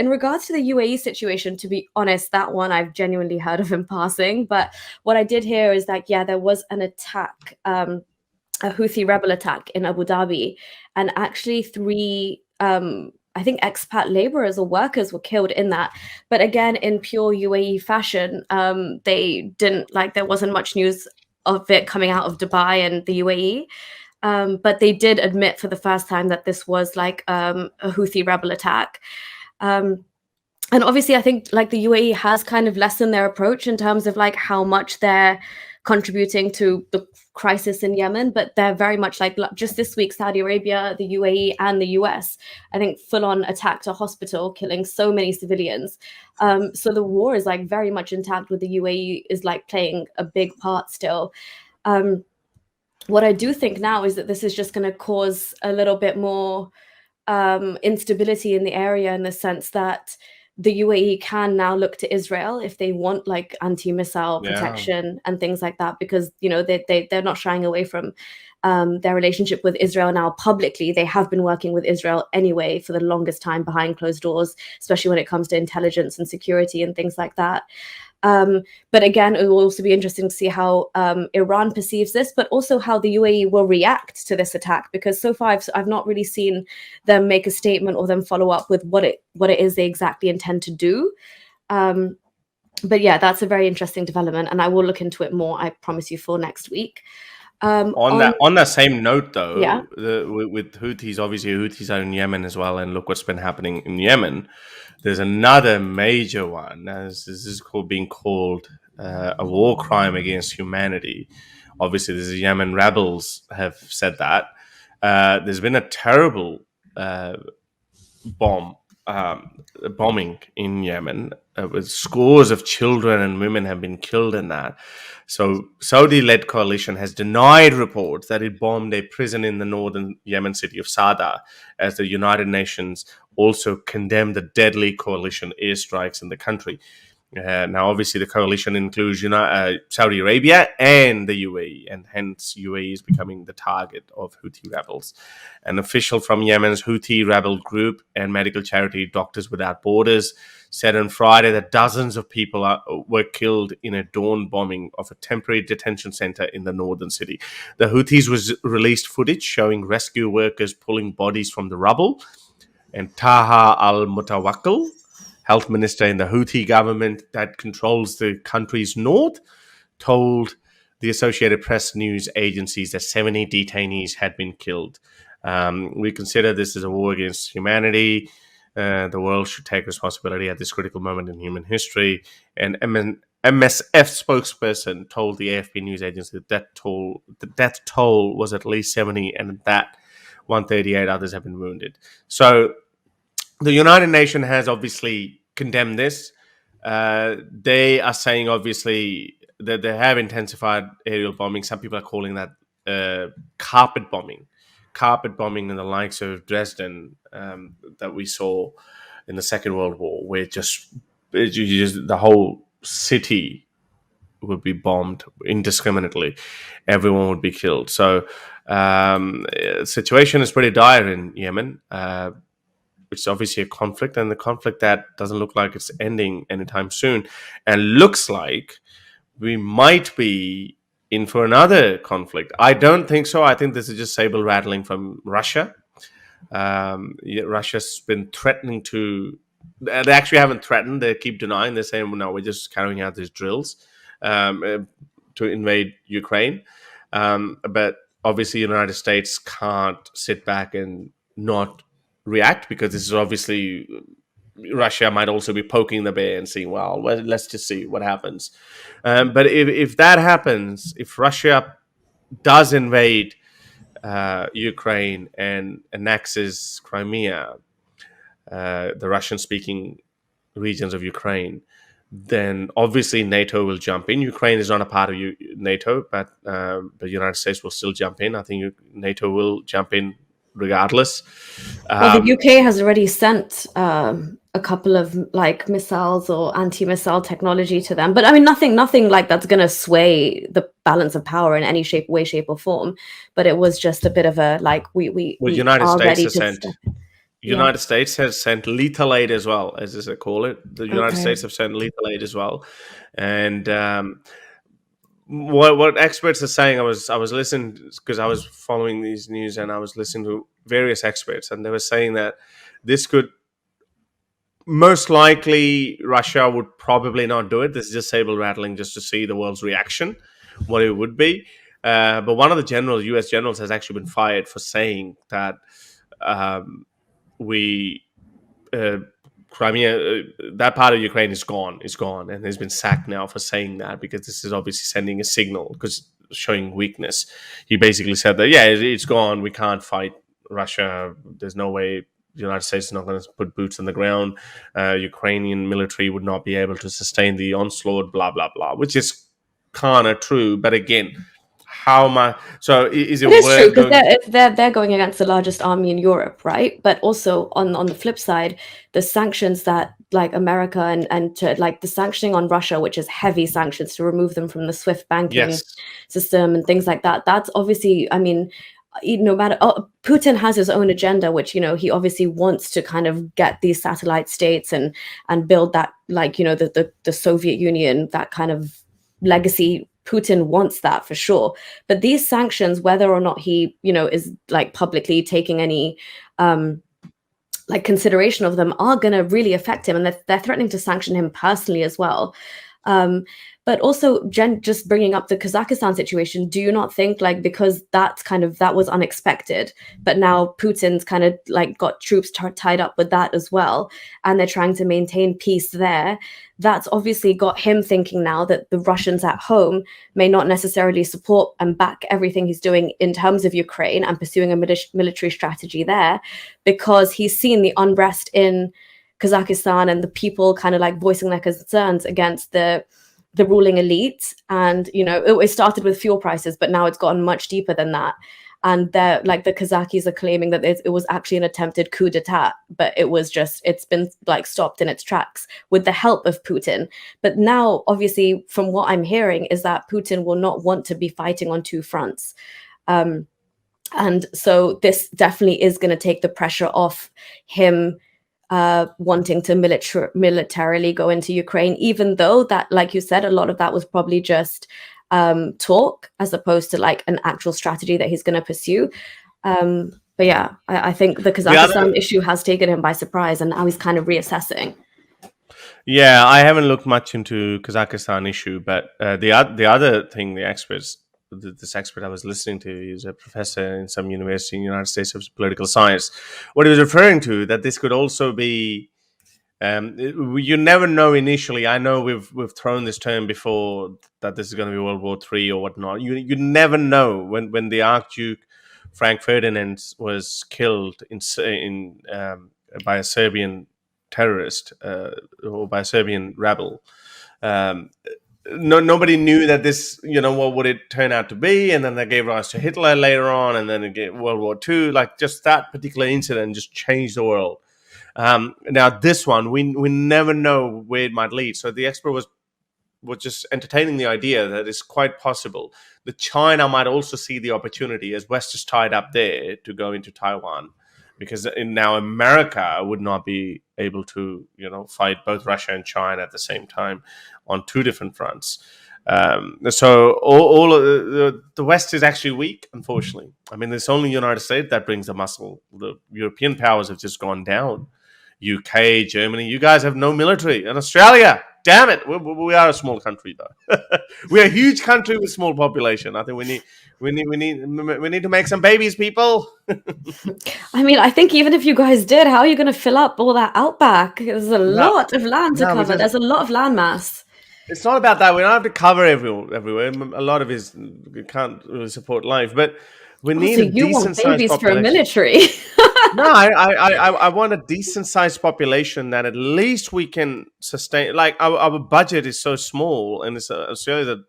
in regards to the UAE situation, to be honest, that one I've genuinely heard of in passing. But what I did hear is that, yeah, there was an attack, a Houthi rebel attack in Abu Dhabi, and actually three, I think, expat laborers or workers were killed in that. But again, in pure UAE fashion, they didn't like, there wasn't much news of it coming out of Dubai and the UAE. But they did admit for the first time that this was like a Houthi rebel attack. Um, and obviously, I think like the UAE has kind of lessened their approach in terms of like how much they're contributing to the crisis in Yemen, but they're very much like just this week, Saudi Arabia, the UAE, and the US, I think, full on attacked a hospital, killing so many civilians. So the war is like very much intact, with the UAE is like playing a big part still. What I do think now is that this is just going to cause a little bit more instability in the area, in the sense that the UAE can now look to Israel if they want like anti-missile protection and things like that, because they're not shying away from their relationship with Israel now publicly. They have been working with Israel anyway for the longest time behind closed doors, especially when it comes to intelligence and security and things like that. But again, it will also be interesting to see how Iran perceives this, but also how the UAE will react to this attack, because so far I've not really seen them make a statement or them follow up with what it is they exactly intend to do. But yeah, that's a very interesting development, and I will look into it more, I promise you, for next week. On that same note, though, yeah, with Houthis, obviously Houthis are in Yemen as well, and look what's been happening in Yemen. There's another major one. This is being called a war crime against humanity. Obviously, the Yemen rebels have said that. There's been a terrible bombing in Yemen, with scores of children and women have been killed in that. So Saudi-led coalition has denied reports that it bombed a prison in the northern Yemen city of Sada, as the United Nations also condemned the deadly coalition airstrikes in the country. Now, obviously, the coalition includes Saudi Arabia and the UAE, and hence UAE is becoming the target of Houthi rebels. An official from Yemen's Houthi rebel group and medical charity Doctors Without Borders said on Friday that dozens of people were killed in a dawn bombing of a temporary detention center in the northern city. The Houthis released footage showing rescue workers pulling bodies from the rubble, and Taha al-Mutawakkil, health minister in the Houthi government that controls the country's north, told the Associated Press news agencies that 70 detainees had been killed. We consider this as a war against humanity. The world should take responsibility at this critical moment in human history. And MSF spokesperson told the AFP news agency that the death toll was at least 70, and that 138 others have been wounded. So the United Nations has obviously condemned this. They are saying, obviously, that they have intensified aerial bombing. Some people are calling that carpet bombing in the likes of Dresden that we saw in the Second World War, where just the whole city would be bombed indiscriminately. Everyone would be killed. So the situation is pretty dire in Yemen, which is obviously a conflict, and the conflict that doesn't look like it's ending anytime soon, and looks like we might be in for another conflict. I don't think so. I think this is just saber rattling from Russia. Russia's been threatening to... They actually haven't threatened. They keep denying. They're saying, well, no, we're just carrying out these drills to invade Ukraine. But obviously, the United States can't sit back and not react, because this is obviously... Russia might also be poking the bear and saying, well, let's just see what happens. But if that happens, if Russia does invade Ukraine and annexes Crimea, the Russian-speaking regions of Ukraine, then obviously NATO will jump in. Ukraine is not a part of NATO, but the United States will still jump in. I think NATO will jump in regardless. Well, the UK has already sent a couple of like missiles or anti-missile technology to them, but I mean nothing like that's going to sway the balance of power in any way, shape, or form. But it was just a bit of a like we United are States ready has to sent. Yeah. United States has sent lethal aid as well, as they call it. The United Okay. States have sent lethal aid as well, and what experts are saying, I was listening because I was following these news and I was listening to various experts, and they were saying that this could most likely Russia would probably not do it. This is just saber rattling just to see the world's reaction, what it would be. But one of the generals, U.S. generals, has actually been fired for saying that um, we Crimea, that part of Ukraine is gone, and has been sacked now for saying that, because this is obviously sending a signal, because showing weakness. He basically said that, yeah, it's gone. We can't fight Russia. There's no way. The United States is not going to put boots on the ground. Ukrainian military would not be able to sustain the onslaught. Blah blah blah, which is kind of true. But again, how much? So is it It is true worth because going? they're going against the largest army in Europe, right? But also on the flip side, the sanctions that like America and to, like the sanctioning on Russia, which is heavy sanctions to remove them from the SWIFT banking Yes. system and things like that. That's obviously, I mean, no matter Putin has his own agenda, which he obviously wants to kind of get these satellite states and build that, like the Soviet Union, that kind of legacy. Putin wants that for sure. But these sanctions, whether or not he is like publicly taking any like consideration of them, are going to really affect him, and they're threatening to sanction him personally as well. um, but also, Jen, just bringing up the Kazakhstan situation, do you not think, like, because that was unexpected, but now Putin's kind of like got troops tied up with that as well, and they're trying to maintain peace there, that's obviously got him thinking now that the Russians at home may not necessarily support and back everything he's doing in terms of Ukraine and pursuing a military strategy there, because he's seen the unrest in Kazakhstan and the people kind of like voicing their concerns against the ruling elite. And it started with fuel prices, but now it's gotten much deeper than that. And they're like, the Kazakhis are claiming that it was actually an attempted coup d'etat, but it's been like stopped in its tracks with the help of Putin. But now, obviously, from what I'm hearing, is that Putin will not want to be fighting on two fronts. And so this definitely is going to take the pressure off him wanting to militarily go into Ukraine, even though that, like you said, a lot of that was probably just talk as opposed to like an actual strategy that he's going to pursue. But yeah, I think the Kazakhstan issue has taken him by surprise, and now he's kind of reassessing. Yeah, I haven't looked much into Kazakhstan issue, but the other thing, this expert I was listening to, is a professor in some university in the United States of political science. What he was referring to, that this could also be, you never know initially. I know we've thrown this term before, that this is going to be World War III or whatnot. You never know. When the Archduke Frank Ferdinand was killed by a Serbian terrorist, or by a Serbian rebel. Nobody knew that this, what would it turn out to be, and then they gave rise to Hitler later on, and then again World War II. Like, just that particular incident just changed the world. Now this one, we never know where it might lead. So the expert was just entertaining the idea that it's quite possible that China might also see the opportunity, as West is tied up there, to go into Taiwan, because now America would not be able to, fight both Russia and China at the same time on two different fronts. So all of the West is actually weak, unfortunately. I mean, it's only the United States that brings the muscle. The European powers have just gone down. UK, Germany, you guys have no military. And Australia, damn it, we are a small country though. We're a huge country with small population. I think we need to make some babies, people. I mean, I think even if you guys did, how are you going to fill up all that outback? There's a lot of land to cover. There's a lot of land mass. It's not about that. We don't have to cover everywhere. A lot of it can't really support life, but we need a decent sized population for a military. No, I want a decent sized population that at least we can sustain. Like, our budget is so small, and it's Australia,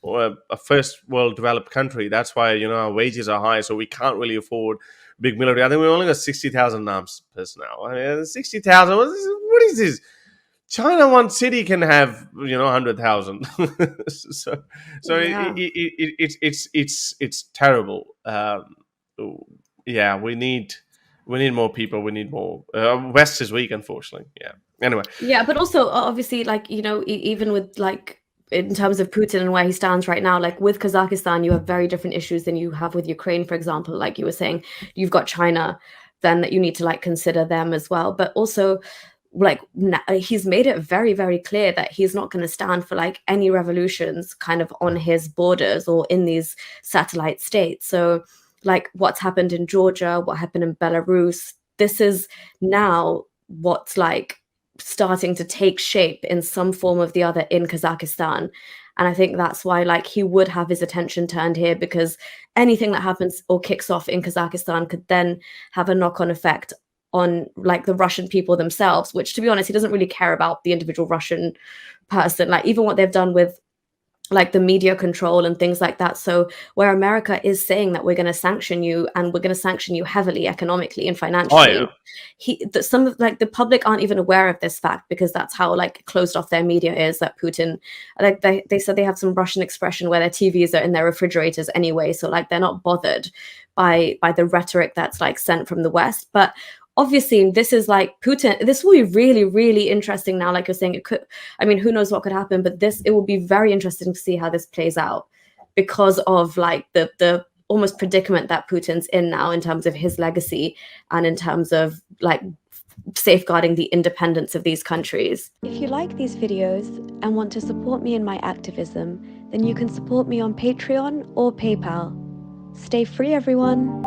or a first world developed country. That's why our wages are high, so we can't really afford big military. I think we only got 60,000 arms personnel. I mean, 60,000. What is this? China, one city can have 100,000. so yeah. It's terrible. Yeah, we need We need more people. We need more. West is weak, unfortunately. Yeah. Anyway. Yeah, but also obviously, like, you know, even with like in terms of Putin and where he stands right now, like with Kazakhstan, you have very different issues than you have with Ukraine, for example. Like you were saying, you've got China, then that you need to like consider them as well. But also, like he's made it very, very clear that he's not going to stand for like any revolutions kind of on his borders or in these satellite states. So, like what's happened in Georgia, what happened in Belarus, this is now what's like starting to take shape in some form of the other in Kazakhstan. And I think that's why like he would have his attention turned here, because anything that happens or kicks off in Kazakhstan could then have a knock-on effect on like the Russian people themselves, which to be honest, he doesn't really care about the individual Russian person. Like even what they've done with like the media control and things like that. So where America is saying that we're going to sanction you and we're going to sanction you heavily economically and Oh financially, yeah. some of like the public aren't even aware of this fact, because that's how like closed off their media is, that Putin, like they said they have some Russian expression where their TVs are in their refrigerators anyway. So like they're not bothered by the rhetoric that's like sent from the West. But obviously this is like Putin, this will be really, really interesting now. Like you're saying, it could, I mean, who knows what could happen, but it will be very interesting to see how this plays out, because of like the almost predicament that Putin's in now in terms of his legacy and in terms of like safeguarding the independence of these countries. If you like these videos and want to support me in my activism, then you can support me on Patreon or PayPal. Stay free, everyone.